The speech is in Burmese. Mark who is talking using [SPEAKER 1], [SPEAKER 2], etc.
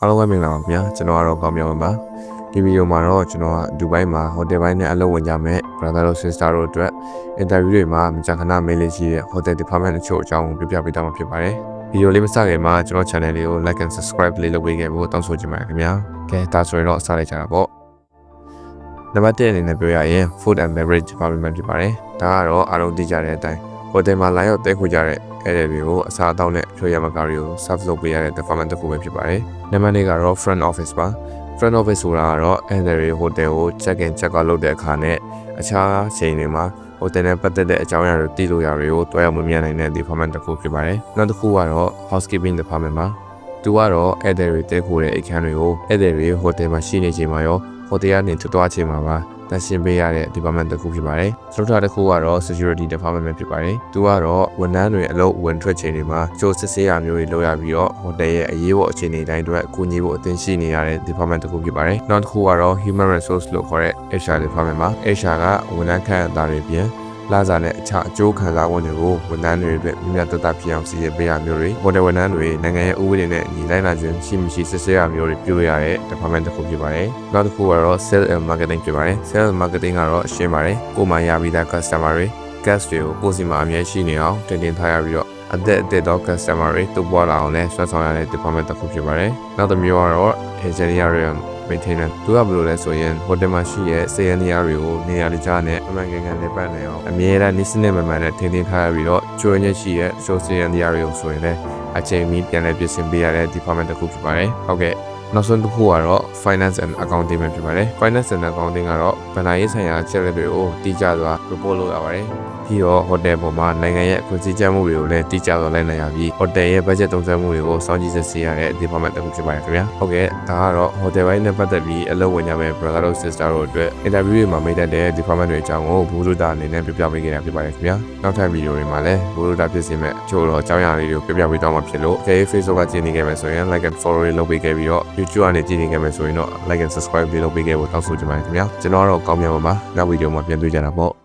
[SPEAKER 1] အားလုံးပဲမင်္ဂလာပါခင်ဗျာကျွန်တော်ကတော့ကောင်းမြောင်ပါဒီဗီဒီယိုမှာတော့ကျွန်တော်ကဒူဘိုင်းမှာဟိုတယ်ပိုင်းနဲ့အလုပ်ဝင်ကြမဲ့ brother တို့ sister တို့အတွက် interview တွေမှာမကြာခဏမေးလေးရှိတဲ့ hotel department အချို့အကြောင်းကိုပြပြပေးတော့မှာဖြစ်ပါတယ်ဗီဒီယိုလေးမစခင်မှာကျွန်တော် channel လေးကို like and subscribe လေးလုပ်ပေးခဲ့ဖို့တောင်းဆိုချင်ပါတယ်ခင်ဗျာကဲဒါဆိုရင်တော့စလိုက်ကြတာပေါ့နံပါတ်1အနေနဲ့ပြောရရင် food and beverage department ဖြစ်ပါတယ်ဒါကတော့အားလုံးသိကြတဲ့အတိုင်းဟိုတယ်မှာလာရောက်တဲခိုကြတဲ့အဲ့ဒီတွေကိုအစားအသောက်နဲ့ဖြိုရမကားတွေကို serve လုပ်ပေးရတဲ့ department တစ်ခုပဲဖြစ်ပါတယ်နံပါတ်2ကတော့ front office ပါ front office ဆိုတာကတော့အဲ့ဒီတွေဟိုတယ်ကို check in check out လုပ်တဲ့အခါနဲ့အခြားချိန်တွေမှာဟိုတယ်နဲ့ပတ်သက်တဲ့အကြောင်းအရာတွေတည်လို့ရတွေကိုတွားရောက်မမြင်နိုင်တဲ့ department တစ်ခုဖြစ်ပါတယ်နောက်တစ်ခုကတော့ housekeeping department ပါသူကတော့အဲ့ဒီတွေတဲခိုတဲ့အခန်းတွေကိုအဲ့ဒီတွေဟိုတယ်မှာရှိနေချိန်မှာရောဟိုတယ်ကနေထွက်ချိန်မှာပါတန်ရှင်းပေးရတဲ့ department တစ်ခုဖြစ်ပါတယ်။နောက်တစ်ခုကတော့ security department ဖြစ်ပါတယ်။သူကတော့ဝန်ထမ်းတွေအလုပ်ဝင်ထွက်ချိန်တွေမှာကြိုးစစ်ဆေးရမျိုးတွေလုပ်ရပြီးတော့ဟိုတယ်ရဲ့အရေးပေါ်အခြေအနေတိုင်းအတွက်အကူအညီဖို့အသင့်ရှိနေရတဲ့ department တစ်ခုဖြစ်ပါတယ်။နောက်တစ်ခုကတော့ human resource လို့ခေါ်တဲ့ HR department ပါ။ HR ကဝန်ထမ်းခန့်အပ်တာတွေပြင်လာစားနဲ့အခြားအကျိုးခံစားဝင်တွေကိုဝန်ထမ်းတွေအတွက်မြတ်တတဖြစ်အောင်စီစဉ်ပေးရမျိုးတွေဟိုတယ်ဝန်ထမ်းတွေနိုင်ငံရဲ့ဥပဒေနဲ့အညီလိုက်နာခြင်းရှိမရှိစစ်ဆေးရမျိုးတွေပြုရတဲ့ department တစ်ခုဖြစ်ပါတယ်။နောက်တစ်ခုကတော့ sales and marketing ဖြစ်ပါတယ်။ sales and marketing ကတော့ရှင်းပါတယ်။ကိုယ်မှရပြီးသား customer တွေ guest တွေကိုကိုယ်စီမှာအမြဲရှိနေအောင်တင်ထားရပြီးတော့အသက်တော့ customer တွေတိုးပွားလာအောင်လည်းဆွမ်းဆောင်ရတဲ့ department တစ်ခုဖြစ်ပါတယ်။နောက်တစ်မျိုးကတော့ engineering maintenance သူကဘယ်လိုလဲဆိုရင်ဟိုတယ်မှာရှိတဲ့စေယန္တရားတွေကိုနေရာတကျနဲ့အမှန်ကန်ကန်နဲ့ပတ်နေအောင်အမြဲတမ်းနည်းစနစ်မှန်နဲ့ထိန်းသိမ်းထားရပြီးတော့ကျွမ်းကျင်ရှိတဲ့ဆိုစေယန္တရားတွေကိုဆိုရင်လည်းအချိန်မီပြန်လည်ပြင်ဆင်ပေးရတဲ့ department တစ်ခုဖြစ်ပါတယ်ဟုတ်ကဲ့နောက်ဆုံးတစ်ခုကတော့ finance and accounting ပဲဖြစ်ပါတယ် finance and accounting ကတော့ဗဏ္ဍာရေးဆိုင်ရာအချက်အလက်တွေကိုတိကျစွာ report လုပ်ရပါတယ်ပြီးတော့ဟိုတယ်ပေါ်မှာနိုင်ငံရဲ့အခွင့်အရေးမှုတွေကိုလည်းတိကျစွာလိုက်နိုင်ရပြီးဟိုတယ်ရဲ့ budget သုံးစွဲမှုတွေကိုစောင့်ကြည့်စစ်ဆေးရတဲ့ department တစ်ခုဖြစ်ပါတယ်ခင်ဗျာဟုတ်ကဲ့ဒါကတော့ဟိုတယ်ပိုင်းနဲ့ပတ်သက်ပြီးအလုပ်ဝင်ကြမဲ့ brother တို့ sister တို့အတွက် interview တွေမှာမိတ်တဲ့ department တွေအကြောင်းကိုဘူရူတာအနေနဲ့ပြပြပေးခဲ့တာဖြစ်ပါတယ်ခင်ဗျာနောက်ထပ်ဗီဒီယိုတွေမှာလည်းဘူရူတာဖြစ်စေမဲ့အချို့တော့အကြောင်းအရာလေးတွေကိုပြပြပေးတော့မှာဖြစ်လို့ Facebook ကကြည့်နေခဲ့မယ်ဆိုရင် like and follow တွေလုပ်ပေးခဲ့ပြီးတော့ YouTube ကနေကြည့်နေခဲ့မယ်ဆိုရင်တော့ like and subscribe တွေလုပ်ပေးခဲ့ဖို့တောင်းဆိုချင်ပါတယ်ခင်ဗျာကျွန်တော်ကတော့ကောင်းမြတ်ပါပါနောက်ဗီဒီယိုမှာပြန်တွေ့ကြတာပေါ့